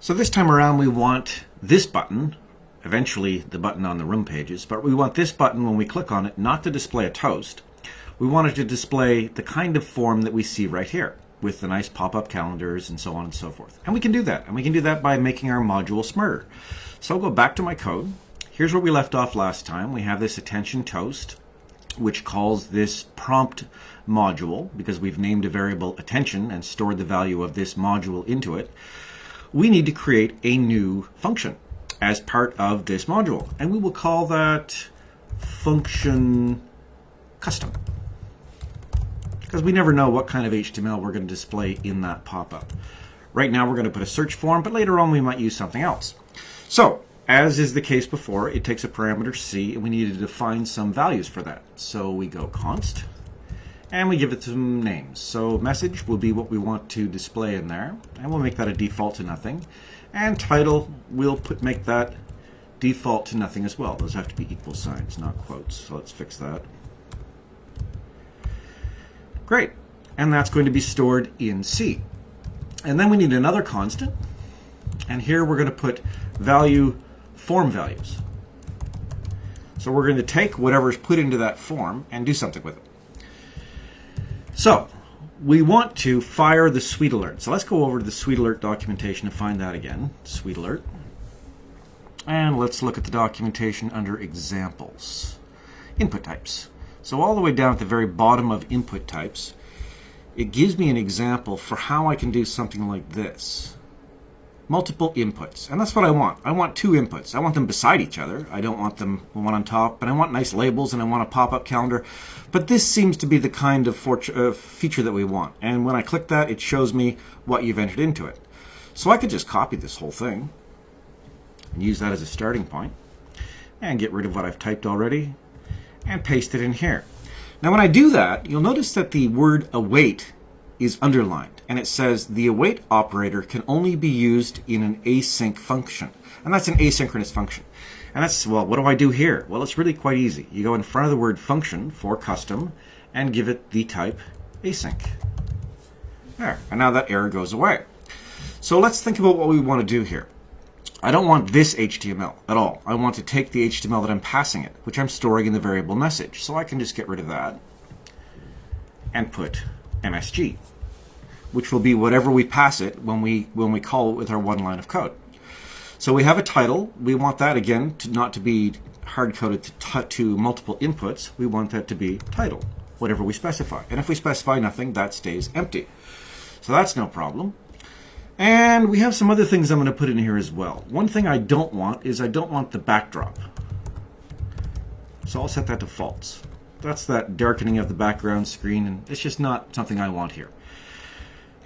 So this time around we want this button, eventually the button on the room pages, but we want this button when we click on it not to display a toast. We want it to display the kind of form that we see right here with the nice pop-up calendars and so on and so forth. And we can do that. And we can do that by making our module smarter. So I'll go back to my code. Here's where we left off last time. We have this attention toast, which calls this prompt module because we've named a variable attention and stored the value of this module into it. We need to create a new function as part of this module, and we will call that function custom, because we never know what kind of HTML we're going to display in that pop-up. Right now we're going to put a search form, but later on we might use something else. So, as is the case before, it takes a parameter C, and we need to define some values for that. So we go const, and we give it some names. So message will be what we want to display in there, and we'll make that a default to nothing. And title, we'll make that default to nothing as well. Those have to be equal signs, not quotes. So let's fix that. Great. And that's going to be stored in C. And then we need another constant. And here we're going to put value form values. So we're going to take whatever's put into that form and do something with it. So we want to fire the Suite Alert. So let's go over to the Suite Alert documentation to find that again. Suite Alert. And let's look at the documentation under examples. Input types. So all the way down at the very bottom of input types, it gives me an example for how I can do something like this. Multiple inputs. And that's what I want. I want two inputs. I want them beside each other. I don't want them one on top, but I want nice labels and I want a pop-up calendar. But this seems to be the kind of feature that we want. And when I click that, it shows me what you've entered into it. So I could just copy this whole thing and use that as a starting point and get rid of what I've typed already and paste it in here. Now when I do that, you'll notice that the word await is underlined, and it says the await operator can only be used in an async function. And that's an asynchronous function. And that's, well, what do I do here? Well, it's really quite easy. You go in front of the word function for custom and give it the type async. There, and now that error goes away. So let's think about what we want to do here. I don't want this HTML at all. I want to take the HTML that I'm passing it, which I'm storing in the variable message. So I can just get rid of that and put MSG, which will be whatever we pass it when we call it with our one line of code. So we have a title. We want that again not to be hard-coded to multiple inputs. We want that to be title, whatever we specify. And if we specify nothing, that stays empty. So that's no problem. And we have some other things I'm going to put in here as well. One thing I don't want is I don't want the backdrop. So I'll set that to false. That's that darkening of the background screen, and it's just not something I want here.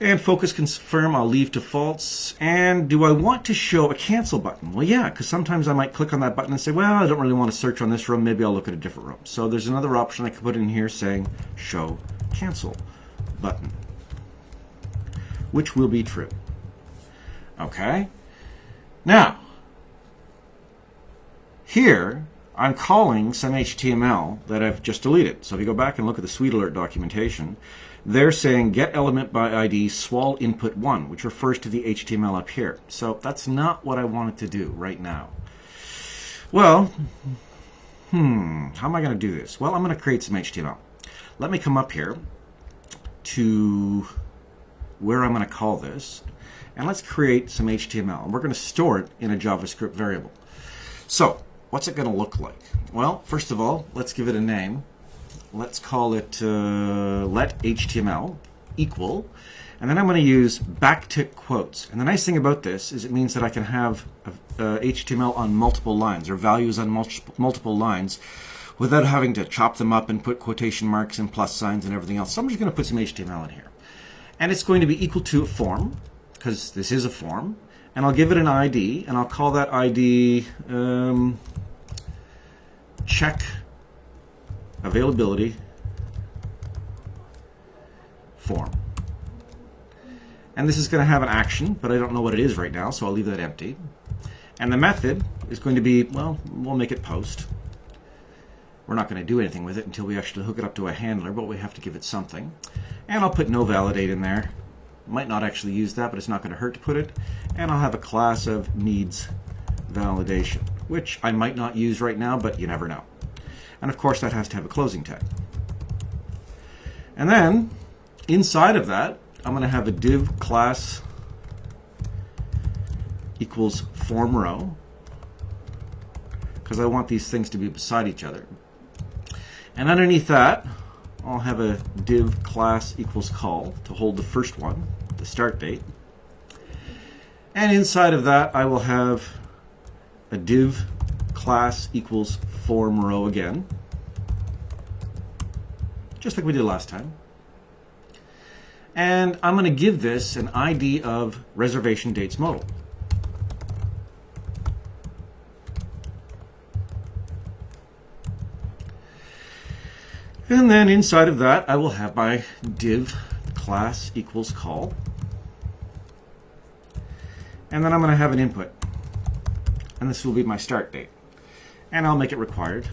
And focus confirm I'll leave to false. And do I want to show a cancel button? Well, yeah, because sometimes I might click on that button and say, well, I don't really want to search on this room. Maybe I'll look at a different room. So there's another option I could put in here saying show cancel button, which will be true. Okay. Now, here I'm calling some HTML that I've just deleted. So if you go back and look at the Suite Alert documentation, they're saying get element by ID swal input 1, which refers to the HTML up here. So that's not what I wanted to do right now. Well, how am I going to do this? Well, I'm going to create some HTML. Let me come up here to where I'm going to call this, and let's create some HTML. And we're going to store it in a JavaScript variable. So what's it going to look like? Well, first of all, let's give it a name. Let's call it let HTML equal, and then I'm going to use backtick quotes. And the nice thing about this is it means that I can have HTML on multiple lines, or values on multiple lines, without having to chop them up and put quotation marks and plus signs and everything else. So I'm just going to put some HTML in here. And it's going to be equal to a form, because this is a form. And I'll give it an ID, and I'll call that ID check availability form. And this is going to have an action, but I don't know what it is right now, so I'll leave that empty. And the method is going to be, well, we'll make it post. We're not going to do anything with it until we actually hook it up to a handler, but we have to give it something. And I'll put no validate in there. Might not actually use that, but it's not going to hurt to put it. And I'll have a class of needs validation, which I might not use right now, but you never know. And of course, that has to have a closing tag. And then inside of that, I'm going to have a div class equals form row, because I want these things to be beside each other. And underneath that, I'll have a div class equals call to hold the first one, the start date. And inside of that, I will have a div class equals form row again, just like we did last time. And I'm going to give this an ID of reservation dates modal. And then inside of that, I will have my div class equals call. And then I'm going to have an input. And this will be my start date. And I'll make it required.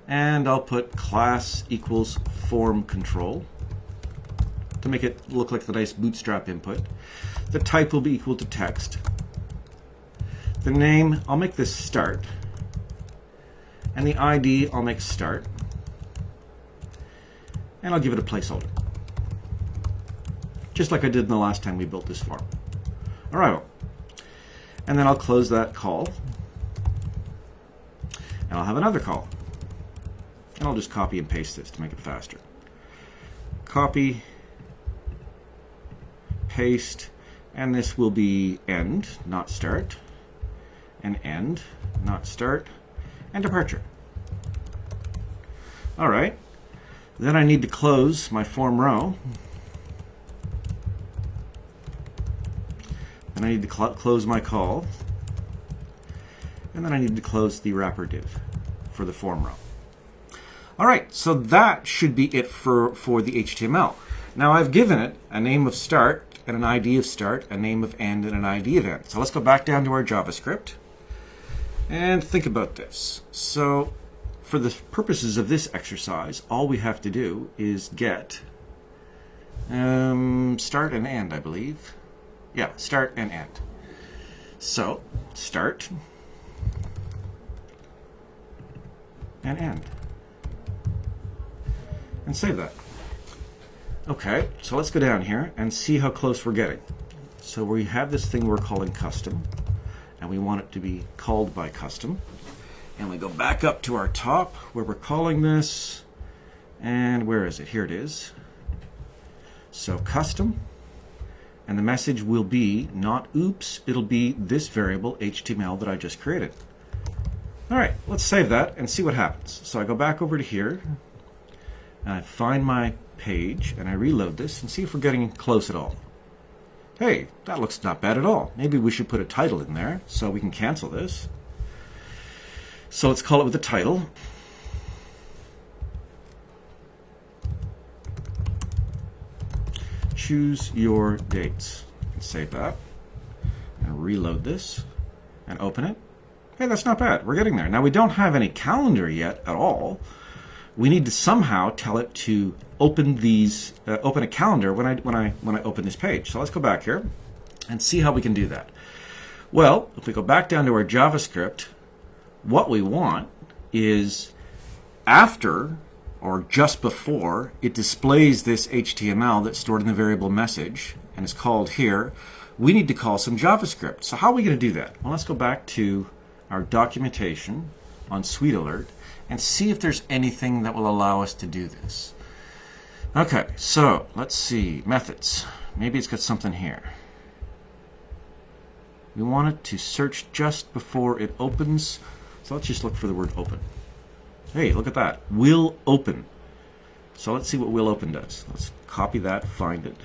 And I'll put class equals form control to make it look like the nice bootstrap input. The type will be equal to text. The name, I'll make this start. And the ID, I'll make start. And I'll give it a placeholder, just like I did in the last time we built this form. All right, and then I'll close that call, and I'll have another call. And I'll just copy and paste this to make it faster. Copy, paste, and this will be end, not start, and end, not start, and departure. All right. Then I need to close my form row. Then I need to close my call. And then I need to close the wrapper div for the form row. All right, so that should be it for the HTML. Now I've given it a name of start and an ID of start, a name of end and an ID of end. So let's go back down to our JavaScript and think about this. So for the purposes of this exercise, all we have to do is get start and end, I believe. Yeah, start and end. So start and end. And save that. Okay, so let's go down here and see how close we're getting. So we have this thing we're calling custom, and we want it to be called by custom. And we go back up to our top where we're calling this, and where is it? Here it is. So custom, and the message will be not oops, it'll be this variable HTML that I just created. All right, let's save that and see what happens. So I go back over to here, and I find my page, and I reload this and see if we're getting close at all. Hey, that looks not bad at all. Maybe we should put a title in there so we can cancel this. So let's call it with the title. Choose your dates. And save that. And reload this. And open it. Hey, that's not bad. We're getting there. Now we don't have any calendar yet at all. We need to somehow tell it to open these, open a calendar when I open this page. So let's go back here and see how we can do that. Well, if we go back down to our JavaScript, what we want is after or just before it displays this HTML that's stored in the variable message and is called here, we need to call some JavaScript. So how are we going to do that? Well, let's go back to our documentation on SweetAlert and see if there's anything that will allow us to do this. Okay, so let's see, methods. Maybe it's got something here. We want it to search just before it opens. So let's just look for the word open. Hey, look at that. Will open. So let's see what will open does. Let's copy that, find it.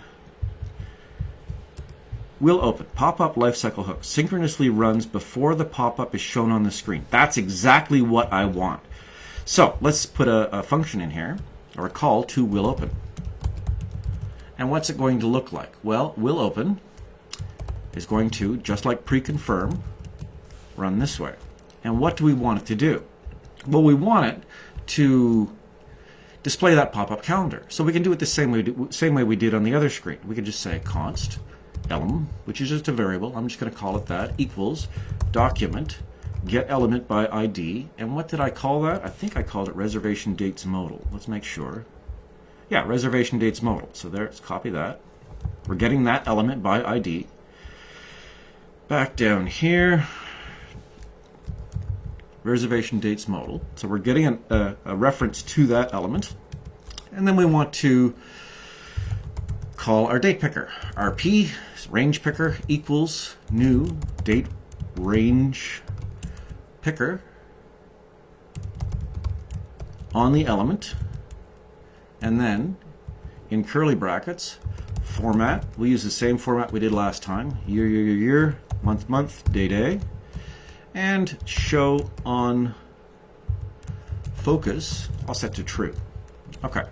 Will open. Pop-up lifecycle hook. Synchronously runs before the pop-up is shown on the screen. That's exactly what I want. So let's put a function in here, or a call to will open. And what's it going to look like? Well, will open is going to, just like pre-confirm, run this way. And what do we want it to do? Well, we want it to display that pop-up calendar. So we can do it the same way we did on the other screen. We could just say const element, which is just a variable. I'm just going to call it that, equals document get element by ID. And what did I call that? I think I called it reservation dates modal. Let's make sure. Yeah, reservation dates modal. So there, let's copy that. We're getting that element by ID. Back down here, reservation dates modal. So we're getting a reference to that element. And then we want to call our date picker. RP range picker equals new date range picker on the element, and then in curly brackets format, we use the same format we did last time, year, month, day, and show on focus I'll set to true. Okay,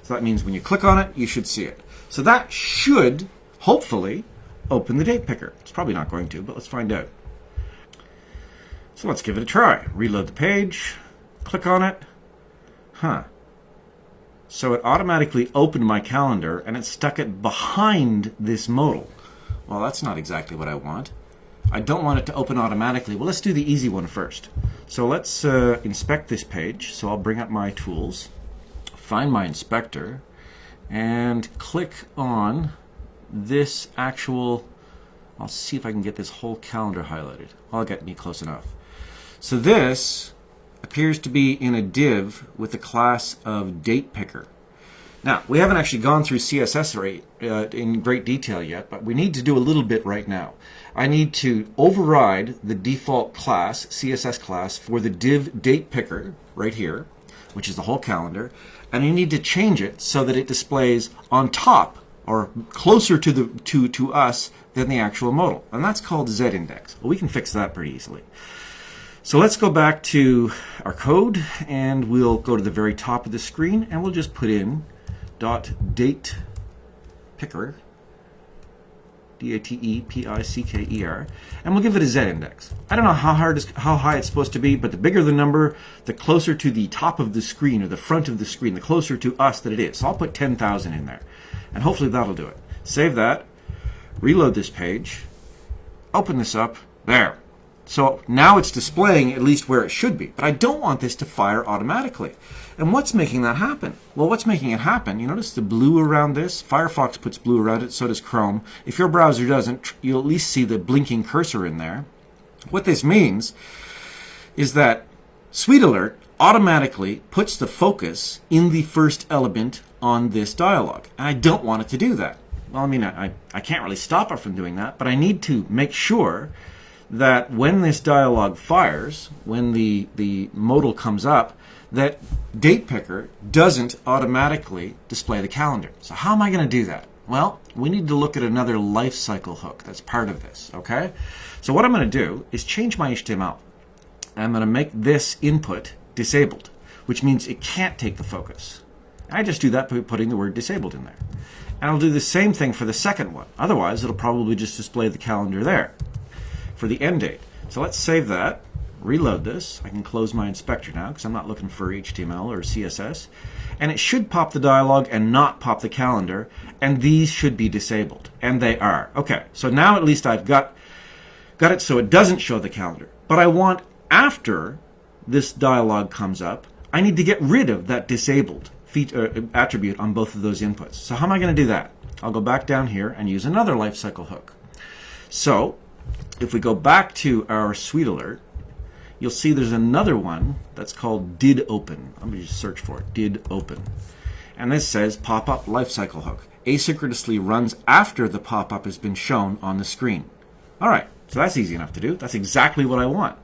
so that means when you click on it you should see it. So that should hopefully open the date picker. It's probably not going to, but let's find out. So let's give it a try. Reload the page, click on it. So it automatically opened my calendar and it stuck it behind this modal. Well, that's not exactly what I want. I don't want it to open automatically. Well, let's do the easy one first. So let's inspect this page. So I'll bring up my tools, find my inspector, and click on this actual, I'll see if I can get this whole calendar highlighted. I'll get me close enough. So this appears to be in a div with the class of date picker. Now, we haven't actually gone through CSS in great detail yet, but we need to do a little bit right now. I need to override the default class, CSS class, for the div date picker right here, which is the whole calendar, and I need to change it so that it displays on top or closer to us than the actual modal, and that's called z-index. Well, we can fix that pretty easily. So let's go back to our code, and we'll go to the very top of the screen, and we'll just put in .date picker, D-A-T-E-P-I-C-K-E-R, and we'll give it a z-index. I don't know how high it's supposed to be, but the bigger the number, the closer to the top of the screen or the front of the screen, the closer to us that it is. So I'll put 10,000 in there, and hopefully that'll do it. Save that, reload this page, open this up, there. So now it's displaying at least where it should be, but I don't want this to fire automatically. And what's making that happen? Well, what's making it happen, you notice the blue around this? Firefox puts blue around it, so does Chrome. If your browser doesn't, you'll at least see the blinking cursor in there. What this means is that Sweet Alert automatically puts the focus in the first element on this dialog, and I don't want it to do that. Well, I mean, I can't really stop it from doing that, but I need to make sure that when this dialog fires, when the modal comes up, that date picker doesn't automatically display the calendar. So how am I going to do that? Well, we need to look at another lifecycle hook that's part of this, okay? So what I'm going to do is change my HTML. I'm going to make this input disabled, which means it can't take the focus. I just do that by putting the word disabled in there. And I'll do the same thing for the second one. Otherwise, it'll probably just display the calendar there for the end date. So let's save that, reload this. I can close my inspector now because I'm not looking for HTML or CSS. And it should pop the dialog and not pop the calendar, and these should be disabled, and they are. Okay, so now at least I've got it so it doesn't show the calendar. But I want, after this dialog comes up, I need to get rid of that disabled attribute on both of those inputs. So how am I going to do that? I'll go back down here and use another lifecycle hook. So if we go back to our Sweet Alert, you'll see there's another one that's called did open. Let me just search for it, did open. And this says pop-up lifecycle hook. Asynchronously runs after the pop-up has been shown on the screen. All right, so that's easy enough to do. That's exactly what I want.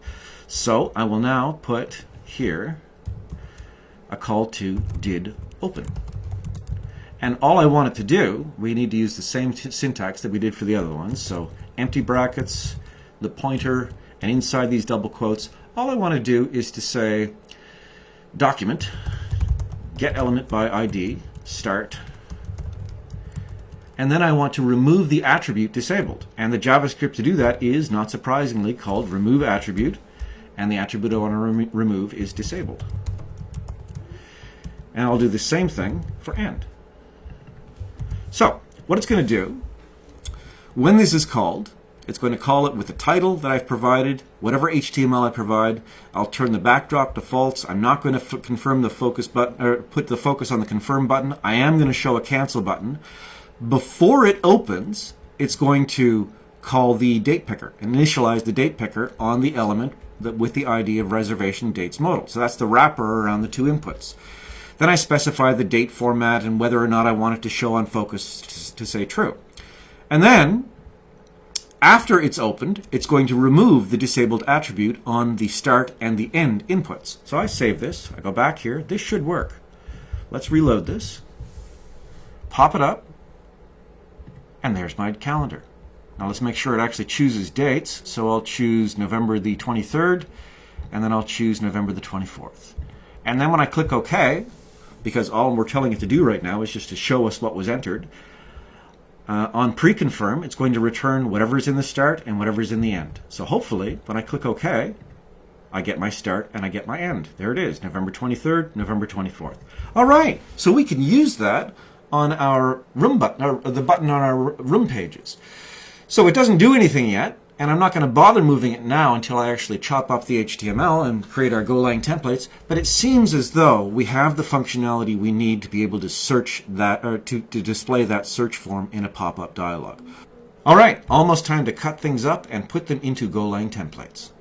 So I will now put here a call to did open. And all I want it to do, we need to use the same syntax that we did for the other ones. So empty brackets, the pointer, and inside these double quotes, all I want to do is to say document, get element by ID, start, and then I want to remove the attribute disabled. And the JavaScript to do that is, not surprisingly, called remove attribute, and the attribute I want to remove is disabled. And I'll do the same thing for end. So what it's going to do, when this is called, it's going to call it with the title that I've provided, whatever HTML I provide. I'll turn the backdrop to false. I'm not going to confirm the focus button or put the focus on the confirm button. I am going to show a cancel button. Before it opens, it's going to call the date picker, initialize the date picker on the element with the ID of reservation dates modal. So that's the wrapper around the two inputs. Then I specify the date format and whether or not I want it to show on focus to say true. And then, after it's opened, it's going to remove the disabled attribute on the start and the end inputs. So I save this. I go back here. This should work. Let's reload this. Pop it up. And there's my calendar. Now let's make sure it actually chooses dates. So I'll choose November the 23rd, and then I'll choose November the 24th. And then when I click OK, because all we're telling it to do right now is just to show us what was entered, on pre-confirm, it's going to return whatever's in the start and whatever's in the end. So hopefully, when I click OK, I get my start and I get my end. There it is, November 23rd, November 24th. All right, so we can use that on our room button, or the button on our room pages. So it doesn't do anything yet, and I'm not going to bother moving it now until I actually chop up the HTML and create our Golang templates, but it seems as though we have the functionality we need to be able to search that, or to display that search form in a pop-up dialog. All right, almost time to cut things up and put them into Golang templates.